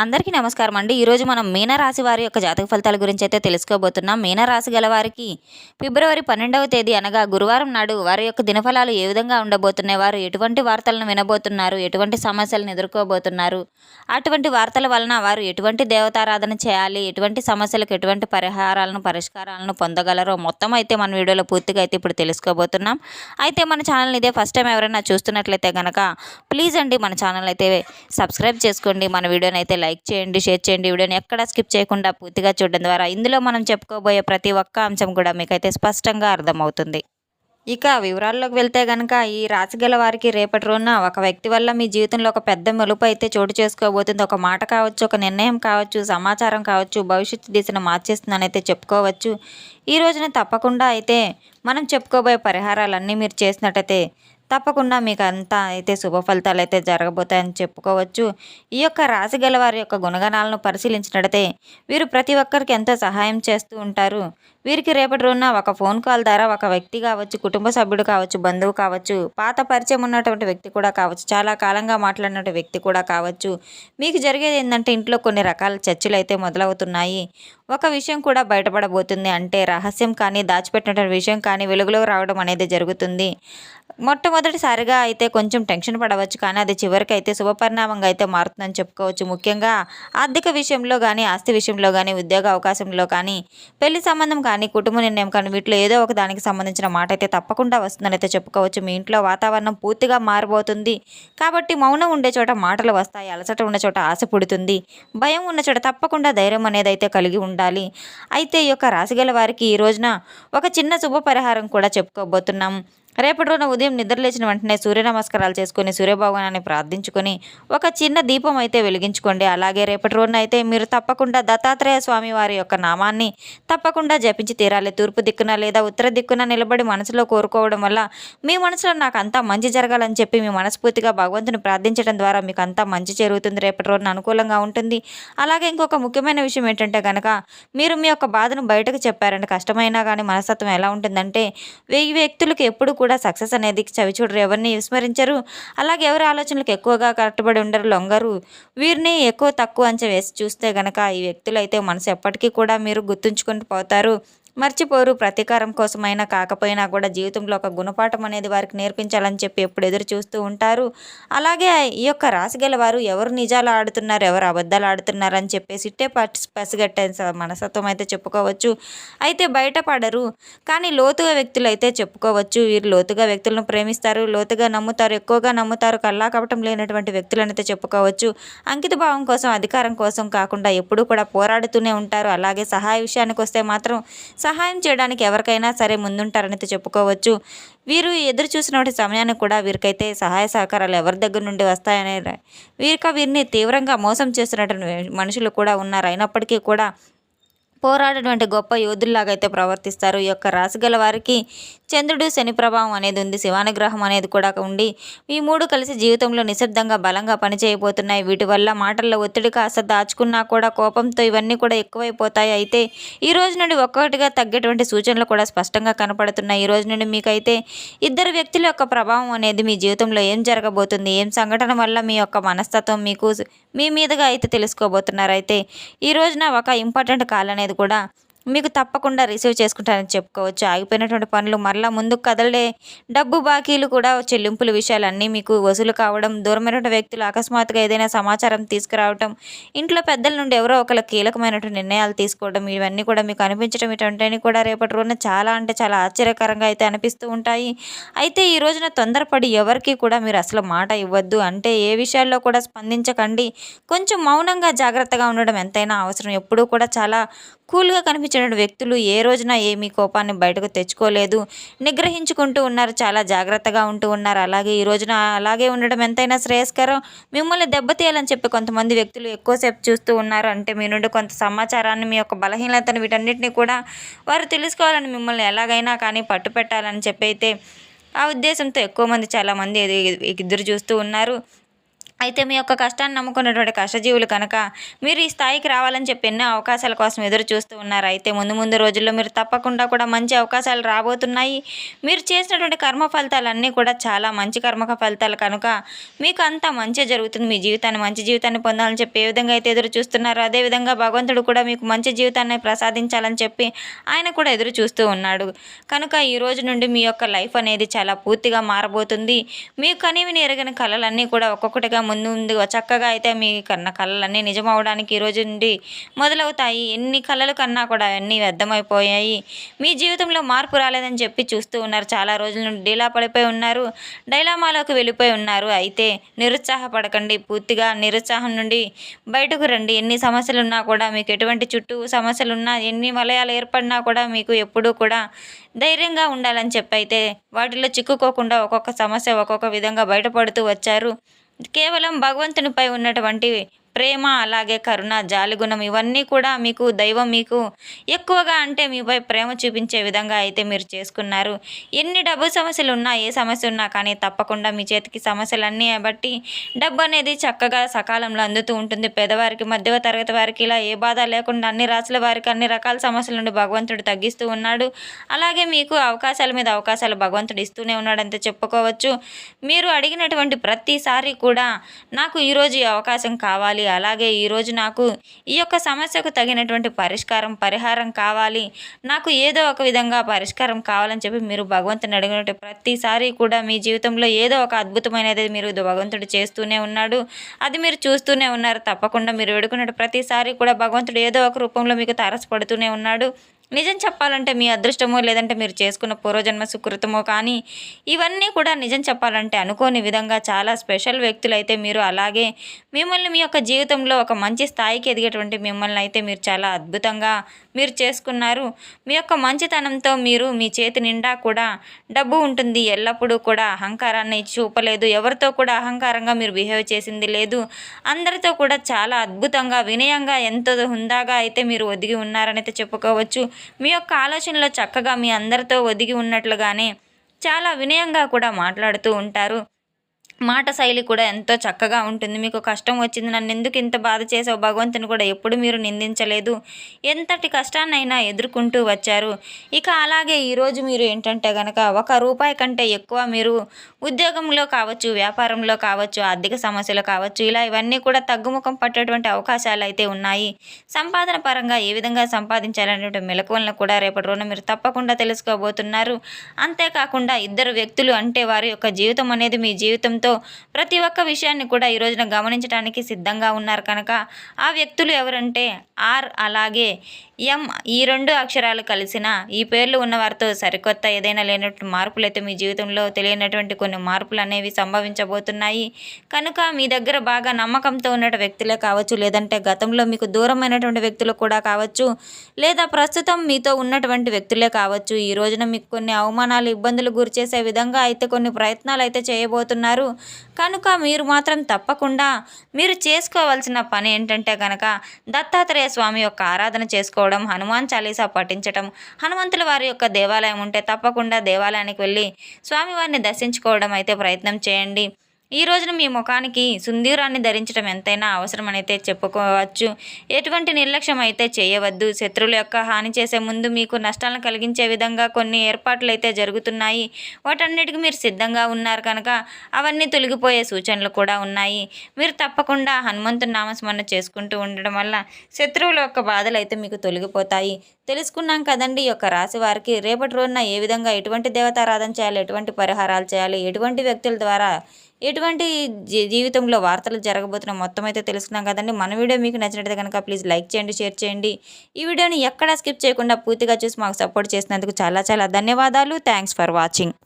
అందరికీ నమస్కారం అండి. ఈరోజు మనం మీనరాశి వారి యొక్క జాతక ఫలితాల గురించి అయితే తెలుసుకోబోతున్నాం. మీనరాశి గల వారికి ఫిబ్రవరి 12వ తేదీ అనగా గురువారం నాడు వారి యొక్క దినఫలాలు ఏ విధంగా ఉండబోతున్నాయి, వారు ఎటువంటి వార్తలను వినబోతున్నారు, ఎటువంటి సమస్యలను ఎదుర్కోబోతున్నారు, అటువంటి వార్తల వలన వారు ఎటువంటి దేవతారాధన చేయాలి, ఎటువంటి సమస్యలకు ఎటువంటి పరిష్కారాలను పొందగలరో మొత్తం అయితే మన వీడియోలో పూర్తిగా అయితే ఇప్పుడు తెలుసుకోబోతున్నాం. అయితే మన ఛానల్ని ఇదే ఫస్ట్ టైం ఎవరైనా చూస్తున్నట్లయితే కనుక ప్లీజ్ అండి మన ఛానల్ అయితే సబ్స్క్రైబ్ చేసుకోండి. మన వీడియోని అయితే లైక్ చేయండి, షేర్ చేయండి. వీడియోని ఎక్కడ స్కిప్ చేయకుండా పూర్తిగా చూడడం ద్వారా ఇందులో మనం చెప్పుకోబోయే ప్రతి ఒక్క అంశం కూడా మీకైతే స్పష్టంగా అర్థమవుతుంది. ఇక వివరాల్లోకి వెళ్తే కనుక ఈ రాశిగల వారికి రేపటి రోజున ఒక వ్యక్తి వల్ల మీ జీవితంలో ఒక పెద్ద మలుపు అయితే చోటు చేసుకోబోతుంది. ఒక మాట కావచ్చు, ఒక నిర్ణయం కావచ్చు, సమాచారం కావచ్చు, భవిష్యత్తు దిశను మార్చేస్తుందని అయితే చెప్పుకోవచ్చు. ఈ రోజున తప్పకుండా అయితే మనం చెప్పుకోబోయే పరిహారాలన్నీ మీరు చేసినట్టయితే తప్పకుండా మీకు అంతా అయితే శుభ ఫలితాలు అయితే జరగబోతాయని చెప్పుకోవచ్చు. ఈ యొక్క రాశి గల వారి యొక్క గుణగణాలను పరిశీలించినట్టయితే వీరు ప్రతి ఒక్కరికి ఎంతో సహాయం చేస్తూ ఉంటారు. వీరికి రేపటి రోజున ఒక ఫోన్ కాల్ ద్వారా ఒక వ్యక్తి కావచ్చు, కుటుంబ సభ్యుడు కావచ్చు, బంధువు కావచ్చు, పాత పరిచయం ఉన్నటువంటి వ్యక్తి కూడా కావచ్చు, చాలా కాలంగా మాట్లాడినటువంటి వ్యక్తి కూడా కావచ్చు, మీకు జరిగేది ఏంటంటే ఇంట్లో కొన్ని రకాల చర్చలు అయితే మొదలవుతున్నాయి. ఒక విషయం కూడా బయటపడబోతుంది. అంటే రహస్యం కానీ, దాచిపెట్టినటువంటి విషయం కానీ వెలుగులోకి రావడం అనేది జరుగుతుంది. మొట్టమొదటిసారిగా అయితే కొంచెం టెన్షన్ పడవచ్చు, కానీ అది చివరికి అయితే శుభపరిణామంగా అయితే మారుతుందని చెప్పుకోవచ్చు. ముఖ్యంగా ఆర్థిక విషయంలో కానీ, ఆస్తి విషయంలో కానీ, ఉద్యోగ అవకాశంలో కానీ, పెళ్లి సంబంధం కానీ, కుటుంబ నిర్ణయం కానీ వీటిలో ఏదో ఒక దానికి సంబంధించిన మాట అయితే తప్పకుండా వస్తుందని అయితే చెప్పుకోవచ్చు. మీ ఇంట్లో వాతావరణం పూర్తిగా మారబోతుంది. కాబట్టి మౌనం ఉండే చోట మాటలు వస్తాయి, అలసట ఉన్న చోట ఆశ పుడుతుంది, భయం ఉన్న చోట తప్పకుండా ధైర్యం అనేది అయితే కలిగి ఉండాలి. అయితే ఈ యొక్క రాశిగల వారికి ఈ రోజున ఒక చిన్న శుభ పరిహారం కూడా చెప్పుకోబోతున్నాం. రేపటి రోజున ఉదయం నిద్రలేచిన వెంటనే సూర్య నమస్కారాలు చేసుకొని సూర్యభగవానాన్ని ప్రార్థించుకొని ఒక చిన్న దీపం అయితే వెలిగించుకోండి. అలాగే రేపటి రోజున అయితే మీరు తప్పకుండా దత్తాత్రేయ స్వామి వారి యొక్క నామాన్ని తప్పకుండా జపించి తీరాలి. తూర్పు దిక్కున లేదా ఉత్తర దిక్కున నిలబడి మనసులో కోరుకోవడం వల్ల మీ మనసులో నాకు అంతా మంచి జరగాలని చెప్పి మీ మనస్ఫూర్తిగా భగవంతుని ప్రార్థించడం ద్వారా మీకు అంతా మంచి జరుగుతుంది. రేపటి రోజున అనుకూలంగా ఉంటుంది. అలాగే ఇంకొక ముఖ్యమైన విషయం ఏంటంటే కనుక మీరు మీ యొక్క బాధను బయటకు చెప్పారంటే కష్టమైనా కానీ మనస్తత్వం ఎలా ఉంటుందంటే 1000 వ్యక్తులకు ఎప్పుడు కూడా సక్సెస్ అనేది చవిచూడరు, ఎవరిని విస్మరించరు. అలాగే ఎవరి ఆలోచనలకు ఎక్కువగా కట్టుబడి ఉండరు, లొంగరు. వీరిని ఎక్కువ తక్కువ అంచనా వేసి చూస్తే గనక ఈ వ్యక్తులు అయితే మనసు ఎప్పటికీ కూడా మీరు గుర్తుంచుకొని పోతారు, మర్చిపోరు. ప్రతీకారం కోసమైనా కాకపోయినా కూడా జీవితంలో ఒక గుణపాఠం అనేది వారికి నేర్పించాలని చెప్పి ఎప్పుడు ఎదురు చూస్తూ ఉంటారు. అలాగే ఈ యొక్క రాశిగల వారు ఎవరు నిజాలు ఆడుతున్నారు, ఎవరు అబద్ధాలు ఆడుతున్నారు అని చెప్పేసి ఇట్టే పసిగట్టే మనస్తత్వం అయితే చెప్పుకోవచ్చు. అయితే బయటపడరు, కానీ లోతుగా వ్యక్తులు అయితే చెప్పుకోవచ్చు. వీరు లోతుగా వ్యక్తులను ప్రేమిస్తారు, లోతుగా నమ్ముతారు, ఎక్కువగా నమ్ముతారు. కల్లా కపటం లేనటువంటి వ్యక్తులను అయితే చెప్పుకోవచ్చు. అంకిత భావం కోసం, అధికారం కోసం కాకుండా ఎప్పుడూ కూడా పోరాడుతూనే ఉంటారు. అలాగే సహాయ విషయానికి వస్తే మాత్రం సహాయం చేయడానికి ఎవరికైనా సరే ముందుంటారని చెప్పుకోవచ్చు. వీరు ఎదురు చూసినటువంటి సమయానికి కూడా వీరికైతే సహాయ సహకారాలు ఎవరి దగ్గర నుండి వస్తాయనే వీరిని తీవ్రంగా మోసం చేస్తున్నటువంటి మనుషులు కూడా ఉన్నారు. అయినప్పటికీ కూడా పోరాడేటువంటి గొప్ప యోధుల్లాగా అయితే ప్రవర్తిస్తారు. ఈ యొక్క రాశిగల వారికి చంద్రుడు, శని ప్రభావం అనేది ఉంది, శివానుగ్రహం అనేది కూడా ఉండి ఈ మూడు కలిసి జీవితంలో నిశ్శబ్దంగా బలంగా పనిచేయబోతున్నాయి. వీటి వల్ల మాటల్లో ఒత్తిడి కాస్త దాచుకున్నా కూడా కోపంతో ఇవన్నీ కూడా ఎక్కువైపోతాయి. అయితే ఈ రోజు నుండి ఒక్కొక్కటిగా తగ్గేటువంటి సూచనలు కూడా స్పష్టంగా కనపడుతున్నాయి. ఈ రోజు నుండి మీకైతే ఇద్దరు వ్యక్తుల యొక్క ప్రభావం అనేది మీ జీవితంలో ఏం జరగబోతుంది, ఏం సంఘటన వల్ల మీ యొక్క మనస్తత్వం మీకు మీ మీదుగా అయితే తెలుసుకోబోతున్నారు. అయితే ఈ రోజున ఒక ఇంపార్టెంట్ కాల్ అనేది కూడా మీకు తప్పకుండా రిసీవ్ చేసుకుంటారని చెప్పుకోవచ్చు. ఆగిపోయినటువంటి పనులు మరలా ముందుకు కదలే, డబ్బు బాకీలు కూడా చెల్లింపుల విషయాలన్నీ మీకు వసూలు కావడం, దూరమైనటువంటి వ్యక్తులు అకస్మాత్తుగా ఏదైనా సమాచారం తీసుకురావడం, ఇంట్లో పెద్దల నుండి ఎవరో ఒకరు కీలకమైనటువంటి నిర్ణయాలు తీసుకోవడం, ఇవన్నీ కూడా మీకు అనిపించడం ఇటువంటివన్నీ కూడా రేపటి రోజున చాలా అంటే చాలా ఆశ్చర్యకరంగా అయితే అనిపిస్తూ ఉంటాయి. అయితే ఈ రోజున తొందరపడి ఎవరికి కూడా మీరు అసలు మాట ఇవ్వద్దు. అంటే ఏ విషయాల్లో కూడా స్పందించకండి. కొంచెం మౌనంగా జాగ్రత్తగా ఉండడం ఎంతైనా అవసరం. ఎప్పుడూ కూడా చాలా కూల్గా కనిపించిన వ్యక్తులు ఏ రోజున ఏమీ కోపాన్ని బయటకు తెచ్చుకోలేదు, నిగ్రహించుకుంటూ ఉన్నారు, చాలా జాగ్రత్తగా ఉంటూ ఉన్నారు. అలాగే ఈ రోజున అలాగే ఉండడం ఎంతైనా శ్రేయస్కరం. మిమ్మల్ని దెబ్బతీయాలని చెప్పి కొంతమంది వ్యక్తులు ఎక్కువసేపు చూస్తూ ఉన్నారు. అంటే మీ నుండి కొంత సమాచారాన్ని, మీ యొక్క బలహీనతను వీటన్నిటిని కూడా వారు తెలుసుకోవాలని, మిమ్మల్ని ఎలాగైనా కానీ పట్టు పెట్టాలని చెప్పి అయితే ఆ ఉద్దేశంతో ఎక్కువ మంది చాలామంది ఎదురు చూస్తూ ఉన్నారు. అయితే మీ యొక్క కష్టాన్ని నమ్ముకున్నటువంటి కష్టజీవులు కనుక మీరు ఈ స్థాయికి రావాలని చెప్పి ఎన్నో అవకాశాల కోసం ఎదురు చూస్తూ ఉన్నారు. అయితే ముందు ముందు రోజుల్లో మీరు తప్పకుండా కూడా మంచి అవకాశాలు రాబోతున్నాయి. మీరు చేసినటువంటి కర్మ ఫలితాలన్నీ కూడా చాలా మంచి కర్మ ఫలితాలు కనుక మీకు అంతా మంచి జరుగుతుంది. మీ జీవితాన్ని మంచి జీవితాన్ని పొందాలని చెప్పి ఏ విధంగా అయితే ఎదురు చూస్తున్నారో అదేవిధంగా భగవంతుడు కూడా మీకు మంచి జీవితాన్ని ప్రసాదించాలని చెప్పి ఆయన కూడా ఎదురు చూస్తూ ఉన్నాడు. కనుక ఈ రోజు నుండి మీ యొక్క లైఫ్ అనేది చాలా పూర్తిగా మారబోతుంది. మీ కనివిని ఎరగని కళలన్నీ కూడా ఒక్కొక్కటిగా ముందు ముందుగా చక్కగా అయితే మీ కన్న కళలన్నీ నిజమవడానికి ఈ రోజు నుండి మొదలవుతాయి. ఎన్ని కళలు కన్నా కూడా అన్నీ వ్యర్థమైపోయాయి. మీ జీవితంలో మార్పు రాలేదని చెప్పి చూస్తూ ఉన్నారు. చాలా రోజుల నుండి డీలా పడిపోయి ఉన్నారు, డైలామాలోకి వెళ్ళిపోయి ఉన్నారు. అయితే నిరుత్సాహపడకండి. పూర్తిగా నిరుత్సాహం నుండి బయటకు రండి. ఎన్ని సమస్యలున్నా కూడా మీకు ఎటువంటి చుట్టూ సమస్యలున్నా ఎన్ని వలయాలు ఏర్పడినా కూడా మీకు ఎప్పుడూ కూడా ధైర్యంగా ఉండాలని చెప్పైతే వాటిలో చిక్కుకోకుండా ఒక్కొక్క సమస్య ఒక్కొక్క విధంగా బయటపడుతూ వచ్చారు. కేవలం భగవంతునిపై ఉన్నటువంటి ప్రేమ, అలాగే కరుణ, జాలిగుణం ఇవన్నీ కూడా మీకు దైవం మీకు ఎక్కువగా అంటే మీపై ప్రేమ చూపించే విధంగా అయితే మీరు చేసుకున్నారు. ఎన్ని డబ్బు సమస్యలు ఉన్నా, ఏ సమస్య ఉన్నా కానీ తప్పకుండా మీ చేతికి సమస్యలన్నీ బట్టి డబ్బు అనేది చక్కగా సకాలంలో అందుతూ ఉంటుంది. పేదవారికి, మధ్య తరగతి వారికి ఇలా ఏ బాధ లేకుండా అన్ని రాశుల వారికి అన్ని రకాల సమస్యల నుండి భగవంతుడు తగ్గిస్తూ ఉన్నాడు. అలాగే మీకు అవకాశాల మీద అవకాశాలు భగవంతుడు ఇస్తూనే ఉన్నాడంతే చెప్పుకోవచ్చు. మీరు అడిగినటువంటి ప్రతిసారి కూడా నాకు ఈరోజు ఈ అవకాశం కావాలి, అలాగే ఈరోజు నాకు ఈ యొక్క సమస్యకు తగినటువంటి పరిహారం కావాలి, నాకు ఏదో ఒక విధంగా పరిష్కారం కావాలని చెప్పి మీరు భగవంతుని అడిగినట్టు ప్రతిసారి కూడా మీ జీవితంలో ఏదో ఒక అద్భుతమైనది మీరు భగవంతుడు చేస్తూనే ఉన్నాడు. అది మీరు చూస్తూనే ఉన్నారు. తప్పకుండా మీరు వేడుకున్నట్టు ప్రతిసారి కూడా భగవంతుడు ఏదో ఒక రూపంలో మీకు తారసపడుతూనే ఉన్నాడు. నిజం చెప్పాలంటే మీ అదృష్టమో లేదంటే మీరు చేసుకున్న పూర్వజన్మ సుకృతమో కానీ ఇవన్నీ కూడా నిజం చెప్పాలంటే అనుకోని విధంగా చాలా స్పెషల్ వ్యక్తులైతే మీరు. అలాగే మిమ్మల్ని మీ యొక్క జీవితంలో ఒక మంచి స్థాయికి ఎదిగేటువంటి మిమ్మల్ని అయితే మీరు చాలా అద్భుతంగా మీరు చేసుకున్నారు. మీ యొక్క మంచితనంతో మీరు మీ చేతి నిండా కూడా డబ్బు ఉంటుంది. ఎల్లప్పుడూ కూడా అహంకారాన్ని చూపలేదు. ఎవరితో కూడా అహంకారంగా మీరు బిహేవ్ చేసింది లేదు. అందరితో కూడా చాలా అద్భుతంగా వినయంగా ఎంతో హుందాగా అయితే మీరు ఒదిగి ఉన్నారని అయితే చెప్పుకోవచ్చు. మీ యొక్క ఆలోచనలో చక్కగా మీ అందరితో ఒదిగి ఉన్నట్లుగానే చాలా వినయంగా కూడా మాట్లాడుతూ ఉంటారు. మాట శైలి కూడా ఎంతో చక్కగా ఉంటుంది. మీకు కష్టం వచ్చింది, నన్ను ఎందుకు ఇంత బాధ చేసావు, భగవంతుని కూడా ఎప్పుడు మీరు నిందించలేదు. ఎంతటి కష్టాన్నైనా ఎదుర్కొంటూ వచ్చారు. ఇక అలాగే ఈరోజు మీరు ఏంటంటే కనుక ₹1 కంటే ఎక్కువ మీరు ఉద్యోగంలో కావచ్చు, వ్యాపారంలో కావచ్చు, ఆర్థిక సమస్యలు కావచ్చు, ఇలా ఇవన్నీ కూడా తగ్గుముఖం పట్టేటువంటి అవకాశాలు అయితే ఉన్నాయి. సంపాదన పరంగా ఏ విధంగా సంపాదించాలనేటువంటి మెలకువలను కూడా రేపటి రోజున మీరు తప్పకుండా తెలుసుకోబోతున్నారు. అంతేకాకుండా ఇద్దరు వ్యక్తులు అంటే వారి యొక్క జీవితం అనేది మీ జీవితంతో ప్రతి ఒక్క విషయాన్ని కూడా ఈ రోజున గమనించడానికి సిద్ధంగా ఉన్నారు కనుక ఆ వ్యక్తులు ఎవరంటే ఆర్ అలాగే ఎం, ఈ 2 అక్షరాలు కలిసిన ఈ పేర్లు ఉన్న వారితో సరికొత్త ఏదైనా లేనటువంటి మార్పులు అయితే మీ జీవితంలో తెలియనటువంటి కొన్ని మార్పులు అనేవి సంభవించబోతున్నాయి. కనుక మీ దగ్గర బాగా నమ్మకంతో ఉన్న వ్యక్తులే కావచ్చు, లేదంటే గతంలో మీకు దూరమైనటువంటి వ్యక్తులు కూడా కావచ్చు, లేదా ప్రస్తుతం మీతో ఉన్నటువంటి వ్యక్తులే కావచ్చు. ఈ రోజున మీకు కొన్ని అవమానాలు, ఇబ్బందులు గురి చేసే విధంగా అయితే కొన్ని ప్రయత్నాలు అయితే చేయబోతున్నారు. కనుక మీరు మాత్రం తప్పకుండా మీరు చేసుకోవాల్సిన పని ఏంటంటే కనుక దత్తాత్రేయ స్వామి యొక్క ఆరాధన చేసుకోవడం, హనుమాన్ చాలీసా పఠించటం, హనుమంతుల వారి యొక్క దేవాలయం ఉంటే తప్పకుండా దేవాలయానికి వెళ్ళి స్వామివారిని దర్శించుకోవడం అయితే ప్రయత్నం చేయండి. ఈ రోజున మీ ముఖానికి సుందీరాన్ని ధరించడం ఎంతైనా అవసరమనైతే చెప్పుకోవచ్చు. ఎటువంటి నిర్లక్ష్యం అయితే చేయవద్దు. శత్రువుల యొక్క హాని చేసే ముందు మీకు నష్టాలను కలిగించే విధంగా కొన్ని ఏర్పాట్లు అయితే జరుగుతున్నాయి. వాటన్నిటికీ మీరు సిద్ధంగా ఉన్నారు కనుక అవన్నీ తొలగిపోయే సూచనలు కూడా ఉన్నాయి. మీరు తప్పకుండా హనుమంతుని నామస్మరణ చేసుకుంటూ ఉండడం వల్ల శత్రువుల యొక్క బాధలు అయితే మీకు తొలగిపోతాయి. తెలుసుకున్నాం కదండి ఈ యొక్క రాశి వారికి రేపటి రోజున ఏ విధంగా ఎటువంటి దేవతారాధన చేయాలి, ఎటువంటి పరిహారాలు చేయాలి, ఎటువంటి వ్యక్తుల ద్వారా ఎటువంటి జీవితంలో వార్తలు జరగబోతున్న మొత్తం అయితే తెలుసుకున్నాం కదండి. మన వీడియో మీకు నచ్చినట్లయితే కనుక ప్లీజ్ లైక్ చేయండి, షేర్ చేయండి. ఈ వీడియోని ఎక్కడా స్కిప్ చేయకుండా పూర్తిగా చూసి మాకు సపోర్ట్ చేసినందుకు చాలా చాలా ధన్యవాదాలు. Thanks for watching.